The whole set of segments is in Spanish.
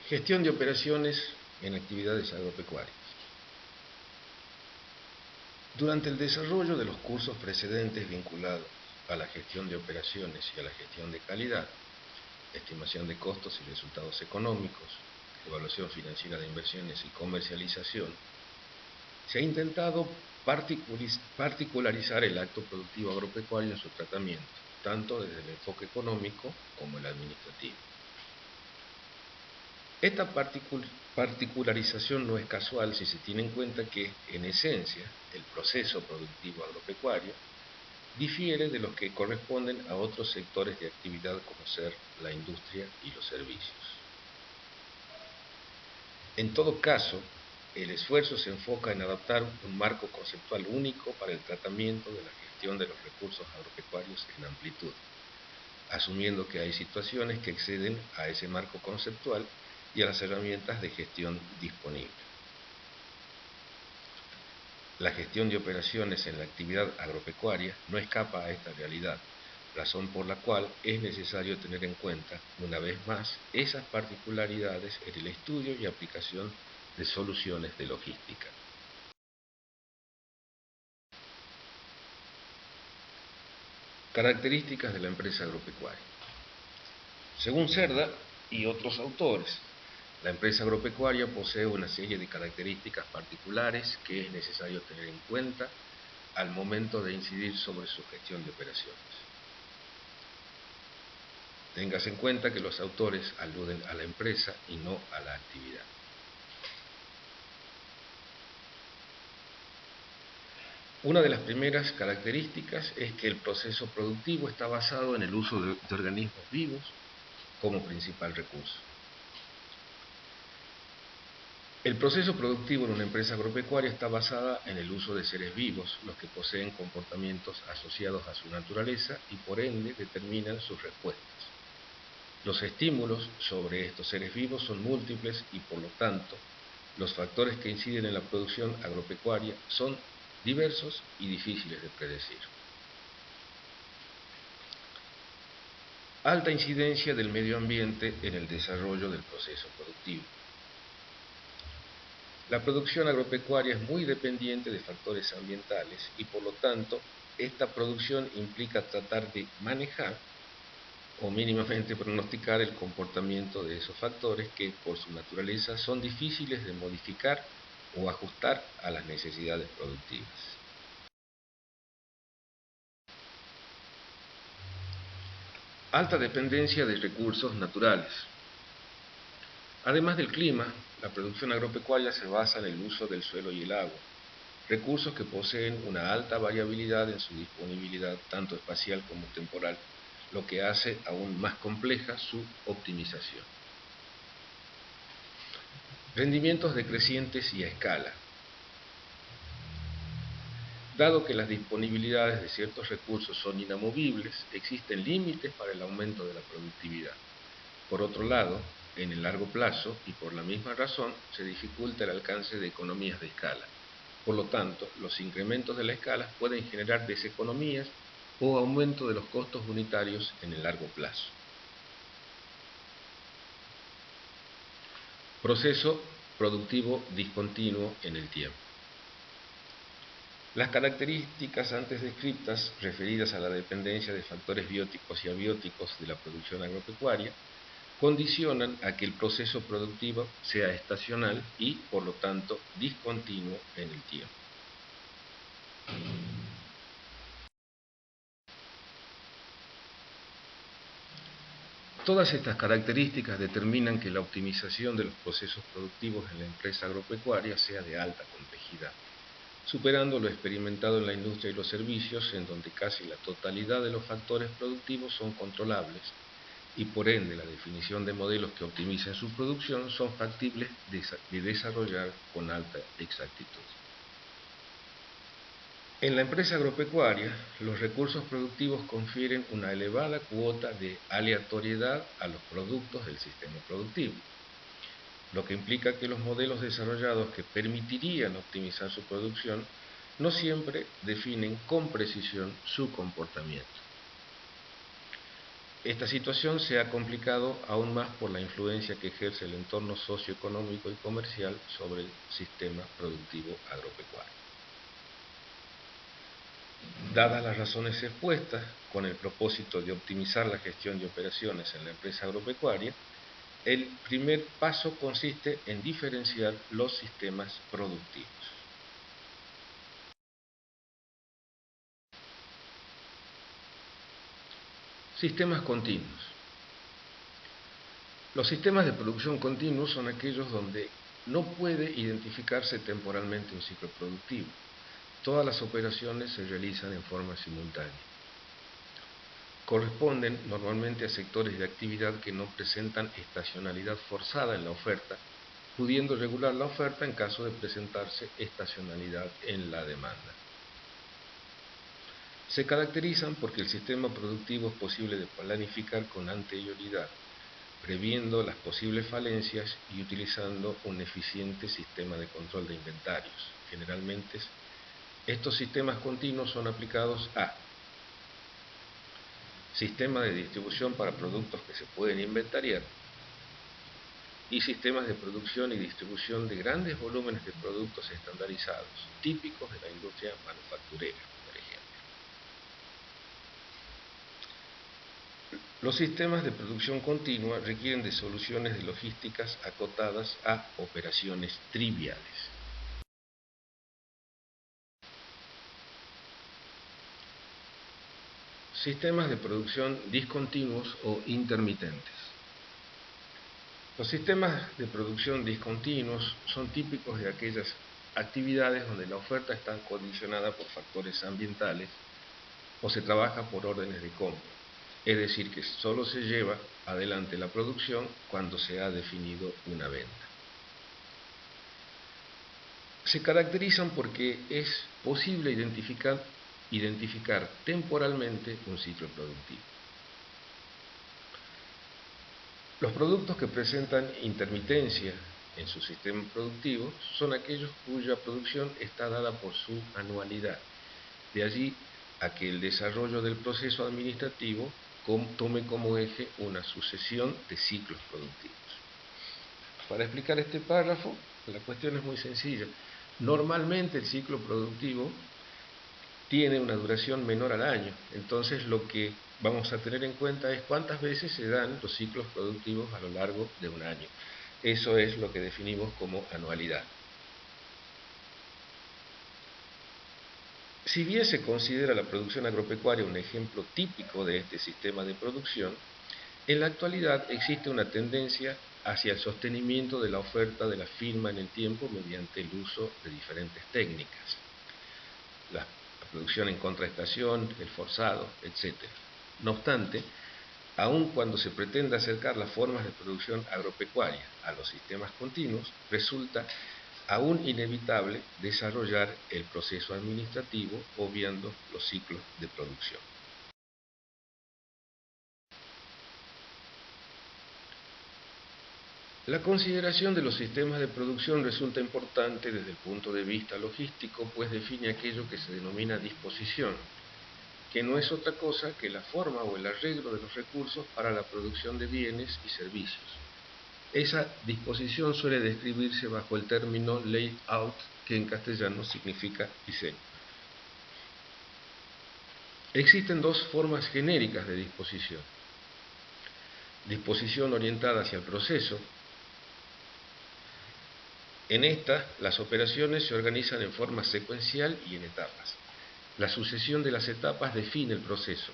Gestión de operaciones en actividades agropecuarias. Durante el desarrollo de los cursos precedentes vinculados a la gestión de operaciones y a la gestión de calidad, estimación de costos y resultados económicos, evaluación financiera de inversiones y comercialización, se ha intentado particularizar el acto productivo agropecuario en su tratamiento, tanto desde el enfoque económico como el administrativo. Esta particularización no es casual si se tiene en cuenta que, en esencia, el proceso productivo agropecuario difiere de los que corresponden a otros sectores de actividad como ser la industria y los servicios. En todo caso, el esfuerzo se enfoca en adaptar un marco conceptual único para el tratamiento de la gestión de los recursos agropecuarios en amplitud, asumiendo que hay situaciones que exceden a ese marco conceptual y a las herramientas de gestión disponibles. La gestión de operaciones en la actividad agropecuaria no escapa a esta realidad, razón por la cual es necesario tener en cuenta, una vez más, esas particularidades en el estudio y aplicación de soluciones de logística. Características de la empresa agropecuaria. Según Cerda y otros autores, la empresa agropecuaria posee una serie de características particulares que es necesario tener en cuenta al momento de incidir sobre su gestión de operaciones. Tengas en cuenta que los autores aluden a la empresa y no a la actividad. Una de las primeras características es que el proceso productivo está basado en el uso de organismos vivos como principal recurso. El proceso productivo en una empresa agropecuaria está basada en el uso de seres vivos, los que poseen comportamientos asociados a su naturaleza y por ende determinan sus respuestas. Los estímulos sobre estos seres vivos son múltiples y por lo tanto los factores que inciden en la producción agropecuaria son diversos y difíciles de predecir. Alta incidencia del medio ambiente en el desarrollo del proceso productivo. La producción agropecuaria es muy dependiente de factores ambientales y por lo tanto esta producción implica tratar de manejar o mínimamente pronosticar el comportamiento de esos factores que por su naturaleza son difíciles de modificar o ajustar a las necesidades productivas. Alta dependencia de recursos naturales. Además del clima, la producción agropecuaria se basa en el uso del suelo y el agua, recursos que poseen una alta variabilidad en su disponibilidad tanto espacial como temporal, lo que hace aún más compleja su optimización. Rendimientos decrecientes y a escala. Dado que las disponibilidades de ciertos recursos son inamovibles, existen límites para el aumento de la productividad. Por otro lado, en el largo plazo, y por la misma razón, se dificulta el alcance de economías de escala. Por lo tanto, los incrementos de la escala pueden generar deseconomías o aumento de los costos unitarios en el largo plazo. Proceso productivo discontinuo en el tiempo. Las características antes descritas, referidas a la dependencia de factores bióticos y abióticos de la producción agropecuaria, condicionan a que el proceso productivo sea estacional y, por lo tanto, discontinuo en el tiempo. Todas estas características determinan que la optimización de los procesos productivos en la empresa agropecuaria sea de alta complejidad, superando lo experimentado en la industria y los servicios, en donde casi la totalidad de los factores productivos son controlables y por ende la definición de modelos que optimicen su producción son factibles de desarrollar con alta exactitud. En la empresa agropecuaria, los recursos productivos confieren una elevada cuota de aleatoriedad a los productos del sistema productivo, lo que implica que los modelos desarrollados que permitirían optimizar su producción no siempre definen con precisión su comportamiento. Esta situación se ha complicado aún más por la influencia que ejerce el entorno socioeconómico y comercial sobre el sistema productivo agropecuario. Dadas las razones expuestas, con el propósito de optimizar la gestión de operaciones en la empresa agropecuaria, el primer paso consiste en diferenciar los sistemas productivos. Sistemas continuos. Los sistemas de producción continuos son aquellos donde no puede identificarse temporalmente un ciclo productivo. Todas las operaciones se realizan en forma simultánea. Corresponden normalmente a sectores de actividad que no presentan estacionalidad forzada en la oferta, pudiendo regular la oferta en caso de presentarse estacionalidad en la demanda. Se caracterizan porque el sistema productivo es posible de planificar con anterioridad, previendo las posibles falencias y utilizando un eficiente sistema de control de inventarios. Generalmente, estos sistemas continuos son aplicados a sistemas de distribución para productos que se pueden inventariar y sistemas de producción y distribución de grandes volúmenes de productos estandarizados, típicos de la industria manufacturera, por ejemplo. Los sistemas de producción continua requieren de soluciones de logísticas acotadas a operaciones triviales. Sistemas de producción discontinuos o intermitentes. Los sistemas de producción discontinuos son típicos de aquellas actividades donde la oferta está condicionada por factores ambientales o se trabaja por órdenes de compra, es decir, que solo se lleva adelante la producción cuando se ha definido una venta. Se caracterizan porque es posible identificar temporalmente un ciclo productivo. Los productos que presentan intermitencia en su sistema productivo son aquellos cuya producción está dada por su anualidad. De allí a que el desarrollo del proceso administrativo tome como eje una sucesión de ciclos productivos. Para explicar este párrafo, la cuestión es muy sencilla. Normalmente el ciclo productivo tiene una duración menor al año, entonces lo que vamos a tener en cuenta es cuántas veces se dan los ciclos productivos a lo largo de un año. Eso es lo que definimos como anualidad. Si bien se considera la producción agropecuaria un ejemplo típico de este sistema de producción, en la actualidad existe una tendencia hacia el sostenimiento de la oferta de la firma en el tiempo mediante el uso de diferentes técnicas. La producción en contraestación, el forzado, etc. No obstante, aun cuando se pretenda acercar las formas de producción agropecuaria a los sistemas continuos, resulta aún inevitable desarrollar el proceso administrativo obviando los ciclos de producción. La consideración de los sistemas de producción resulta importante desde el punto de vista logístico, pues define aquello que se denomina disposición, que no es otra cosa que la forma o el arreglo de los recursos para la producción de bienes y servicios. Esa disposición suele describirse bajo el término layout, que en castellano significa diseño. Existen dos formas genéricas de disposición. Disposición orientada hacia el proceso. En esta, las operaciones se organizan en forma secuencial y en etapas. La sucesión de las etapas define el proceso.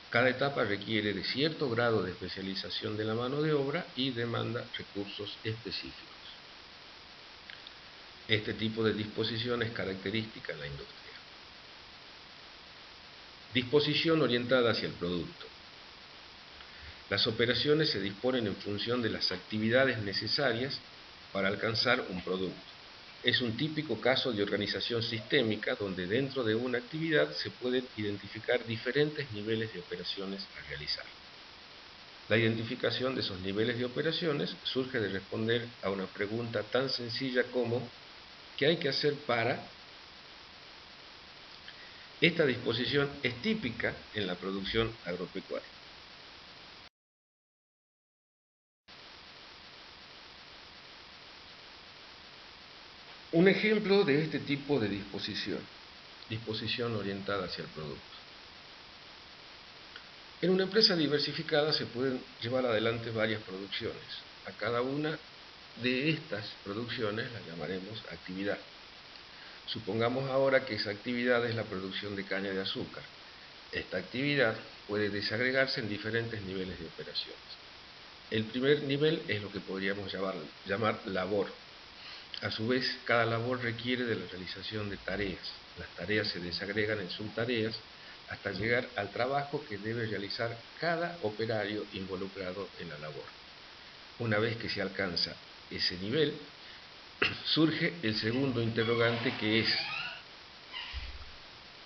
Cada etapa requiere de cierto grado de especialización de la mano de obra y demanda recursos específicos. Este tipo de disposición es característica en la industria. Disposición orientada hacia el producto. Las operaciones se disponen en función de las actividades necesarias para alcanzar un producto. Es un típico caso de organización sistémica donde dentro de una actividad se pueden identificar diferentes niveles de operaciones a realizar. La identificación de esos niveles de operaciones surge de responder a una pregunta tan sencilla como ¿qué hay que hacer para? Esta disposición es típica en la producción agropecuaria. ejemplo de este tipo de disposición orientada hacia el producto. En una empresa diversificada se pueden llevar adelante varias producciones. A cada una de estas producciones la llamaremos actividad. Supongamos ahora que esa actividad es la producción de caña de azúcar. Esta actividad puede desagregarse en diferentes niveles de operaciones. El primer nivel es lo que podríamos llamar labor. A su vez, cada labor requiere de la realización de tareas. Las tareas se desagregan en subtareas hasta llegar al trabajo que debe realizar cada operario involucrado en la labor. Una vez que se alcanza ese nivel, surge el segundo interrogante, que es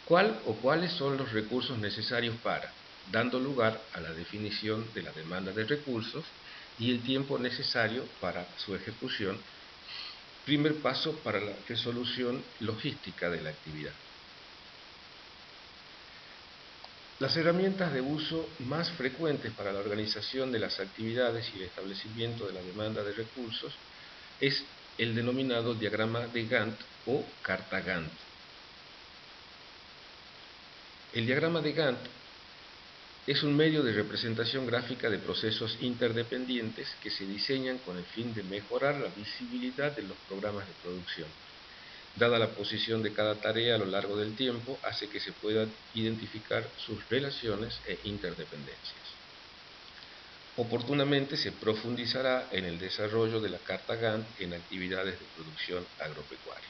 ¿cuál o cuáles son los recursos necesarios para, dando lugar a la definición de la demanda de recursos y el tiempo necesario para su ejecución? Primer paso para la resolución logística de la actividad. Las herramientas de uso más frecuentes para la organización de las actividades y el establecimiento de la demanda de recursos es el denominado diagrama de Gantt o carta Gantt. El diagrama de Gantt es un medio de representación gráfica de procesos interdependientes que se diseñan con el fin de mejorar la visibilidad de los programas de producción. Dada la posición de cada tarea a lo largo del tiempo, hace que se puedan identificar sus relaciones e interdependencias. Oportunamente se profundizará en el desarrollo de la carta Gantt en actividades de producción agropecuaria.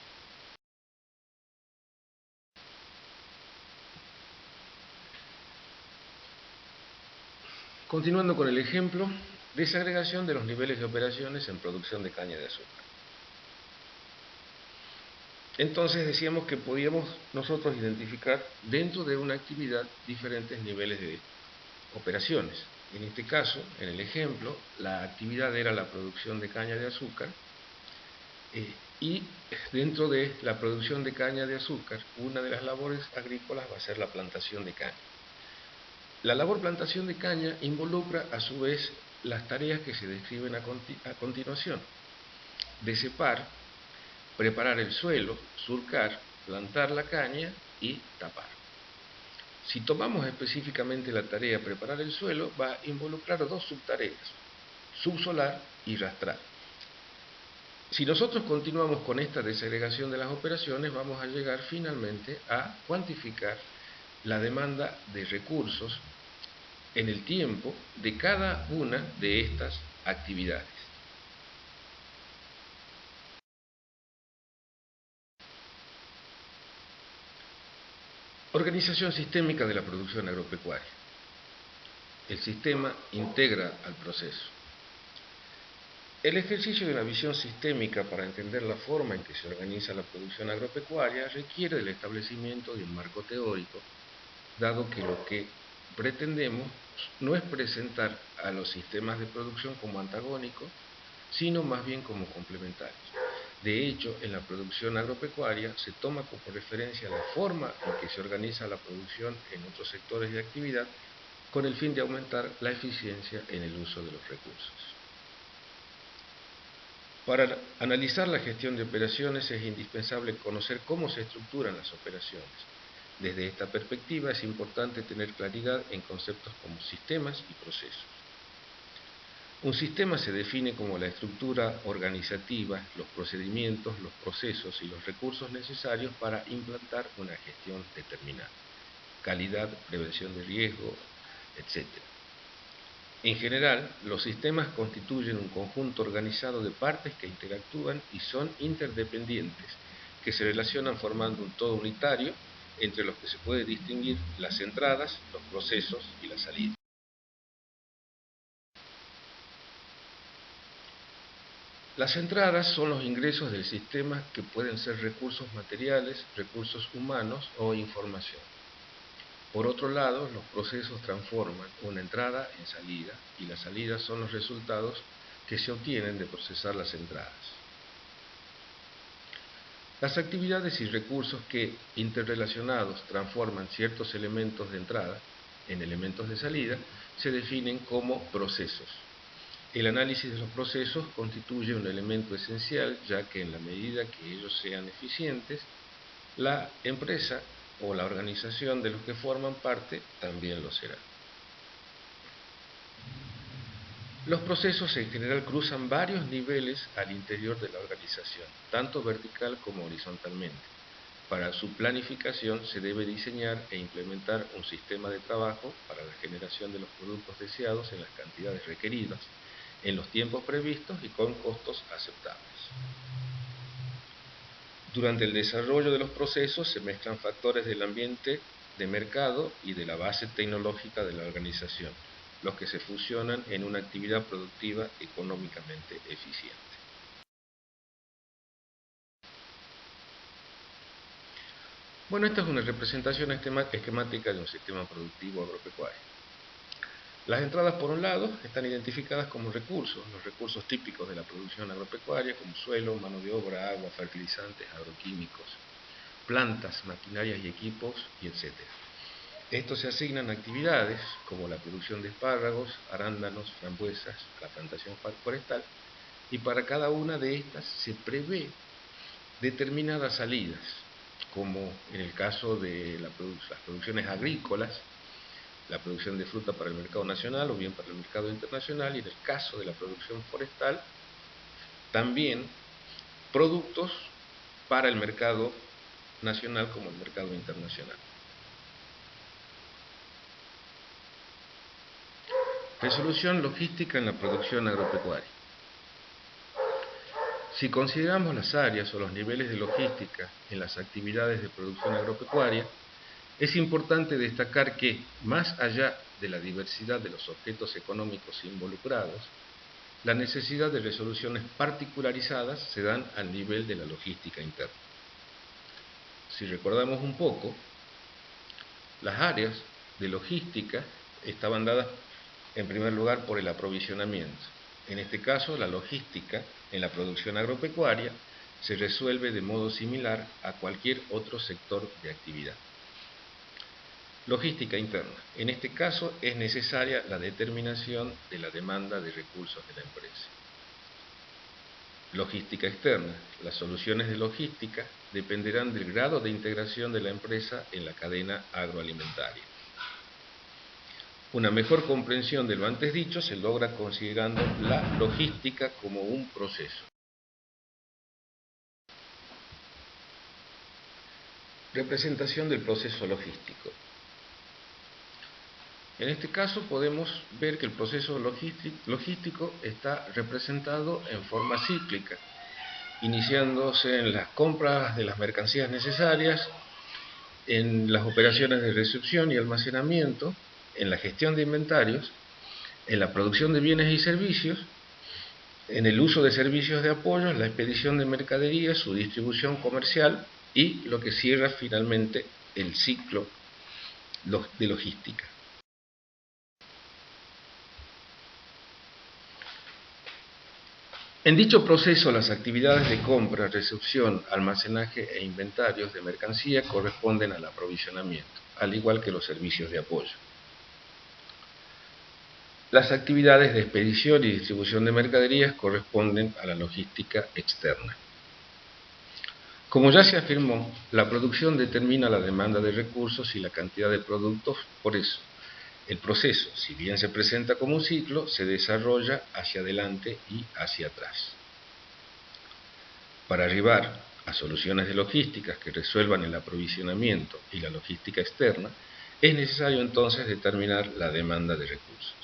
Continuando con el ejemplo, desagregación de los niveles de operaciones en producción de caña de azúcar. Entonces decíamos que podíamos nosotros identificar dentro de una actividad diferentes niveles de operaciones. En este caso, en el ejemplo, la actividad era la producción de caña de azúcar y dentro de la producción de caña de azúcar, una de las labores agrícolas va a ser la plantación de caña. La labor plantación de caña involucra a su vez las tareas que se describen a continuación: decepar, preparar el suelo, surcar, plantar la caña y tapar. Si tomamos específicamente la tarea preparar el suelo, va a involucrar dos subtareas: subsolar y rastrar. Si nosotros continuamos con esta desagregación de las operaciones, vamos a llegar finalmente a cuantificar la demanda de recursos en el tiempo de cada una de estas actividades. Organización sistémica de la producción agropecuaria. El sistema integra al proceso. El ejercicio de una visión sistémica para entender la forma en que se organiza la producción agropecuaria requiere del establecimiento de un marco teórico, dado que lo que pretendemos no es presentar a los sistemas de producción como antagónicos, sino más bien como complementarios. De hecho, en la producción agropecuaria se toma como referencia la forma en que se organiza la producción en otros sectores de actividad con el fin de aumentar la eficiencia en el uso de los recursos. Para analizar la gestión de operaciones es indispensable conocer cómo se estructuran las operaciones. Desde esta perspectiva es importante tener claridad en conceptos como sistemas y procesos. Un sistema se define como la estructura organizativa, los procedimientos, los procesos y los recursos necesarios para implantar una gestión determinada: calidad, prevención de riesgo, etc. En general, los sistemas constituyen un conjunto organizado de partes que interactúan y son interdependientes, que se relacionan formando un todo unitario, entre los que se puede distinguir las entradas, los procesos y las salidas. Las entradas son los ingresos del sistema, que pueden ser recursos materiales, recursos humanos o información. Por otro lado, los procesos transforman una entrada en salida, y las salidas son los resultados que se obtienen de procesar las entradas. Las actividades y recursos que, interrelacionados, transforman ciertos elementos de entrada en elementos de salida, se definen como procesos. El análisis de los procesos constituye un elemento esencial, ya que en la medida que ellos sean eficientes, la empresa o la organización de los que forman parte también lo será. Los procesos en general cruzan varios niveles al interior de la organización, tanto vertical como horizontalmente. Para su planificación se debe diseñar e implementar un sistema de trabajo para la generación de los productos deseados en las cantidades requeridas, en los tiempos previstos y con costos aceptables. Durante el desarrollo de los procesos se mezclan factores del ambiente de mercado y de la base tecnológica de la organización, los que se fusionan en una actividad productiva económicamente eficiente. Bueno, esta es una representación esquemática de un sistema productivo agropecuario. Las entradas, por un lado, están identificadas como recursos, los recursos típicos de la producción agropecuaria, como suelo, mano de obra, agua, fertilizantes, agroquímicos, plantas, maquinarias y equipos, y etc. Estos se asignan a actividades como la producción de espárragos, arándanos, frambuesas, la plantación forestal, y para cada una de estas se prevé determinadas salidas, como en el caso de las producciones agrícolas, la producción de fruta para el mercado nacional o bien para el mercado internacional, y en el caso de la producción forestal, también productos para el mercado nacional como el mercado internacional. Resolución logística en la producción agropecuaria. Si consideramos las áreas o los niveles de logística en las actividades de producción agropecuaria, es importante destacar que, más allá de la diversidad de los objetos económicos involucrados, la necesidad de resoluciones particularizadas se dan al nivel de la logística interna. Si recordamos un poco, las áreas de logística estaban dadas en primer lugar por el aprovisionamiento. En este caso, la logística en la producción agropecuaria se resuelve de modo similar a cualquier otro sector de actividad. Logística interna. En este caso es necesaria la determinación de la demanda de recursos de la empresa. Logística externa. Las soluciones de logística dependerán del grado de integración de la empresa en la cadena agroalimentaria. Una mejor comprensión de lo antes dicho se logra considerando la logística como un proceso. Representación del proceso logístico. En este caso podemos ver que el proceso logístico está representado en forma cíclica, iniciándose en las compras de las mercancías necesarias, en las operaciones de recepción y almacenamiento, en la gestión de inventarios, en la producción de bienes y servicios, en el uso de servicios de apoyo, en la expedición de mercaderías, su distribución comercial y lo que cierra finalmente el ciclo de logística. En dicho proceso, las actividades de compra, recepción, almacenaje e inventarios de mercancía corresponden al aprovisionamiento, al igual que los servicios de apoyo. Las actividades de expedición y distribución de mercaderías corresponden a la logística externa. Como ya se afirmó, la producción determina la demanda de recursos y la cantidad de productos, por eso, el proceso, si bien se presenta como un ciclo, se desarrolla hacia adelante y hacia atrás. Para arribar a soluciones de logísticas que resuelvan el aprovisionamiento y la logística externa, es necesario entonces determinar la demanda de recursos.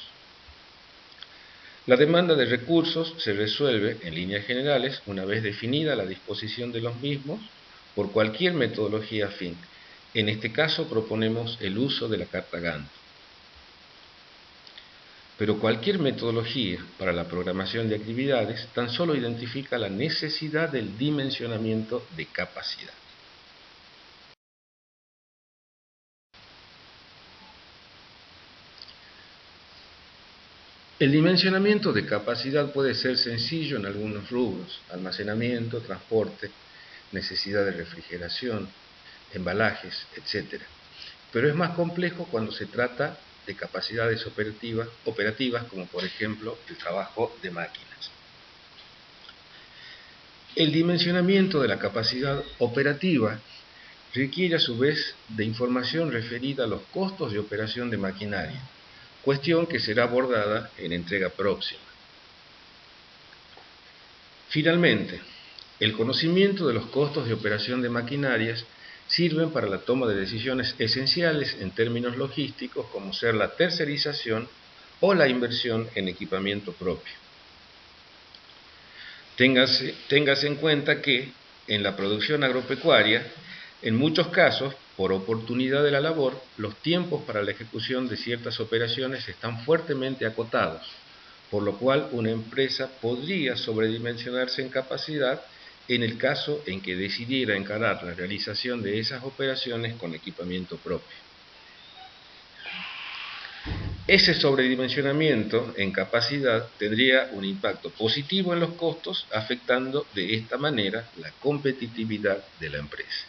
La demanda de recursos se resuelve, en líneas generales, una vez definida la disposición de los mismos por cualquier metodología afín. En este caso proponemos el uso de la carta Gantt. Pero cualquier metodología para la programación de actividades tan solo identifica la necesidad del dimensionamiento de capacidad. El dimensionamiento de capacidad puede ser sencillo en algunos rubros: almacenamiento, transporte, necesidad de refrigeración, embalajes, etc. Pero es más complejo cuando se trata de capacidades operativas como por ejemplo el trabajo de máquinas. El dimensionamiento de la capacidad operativa requiere a su vez de información referida a los costos de operación de maquinaria, cuestión que será abordada en entrega próxima. Finalmente, el conocimiento de los costos de operación de maquinarias sirven para la toma de decisiones esenciales en términos logísticos como ser la tercerización o la inversión en equipamiento propio. Téngase en cuenta que en la producción agropecuaria, en muchos casos, por oportunidad de la labor, los tiempos para la ejecución de ciertas operaciones están fuertemente acotados, por lo cual una empresa podría sobredimensionarse en capacidad en el caso en que decidiera encarar la realización de esas operaciones con equipamiento propio. Ese sobredimensionamiento en capacidad tendría un impacto positivo en los costos, afectando de esta manera la competitividad de la empresa.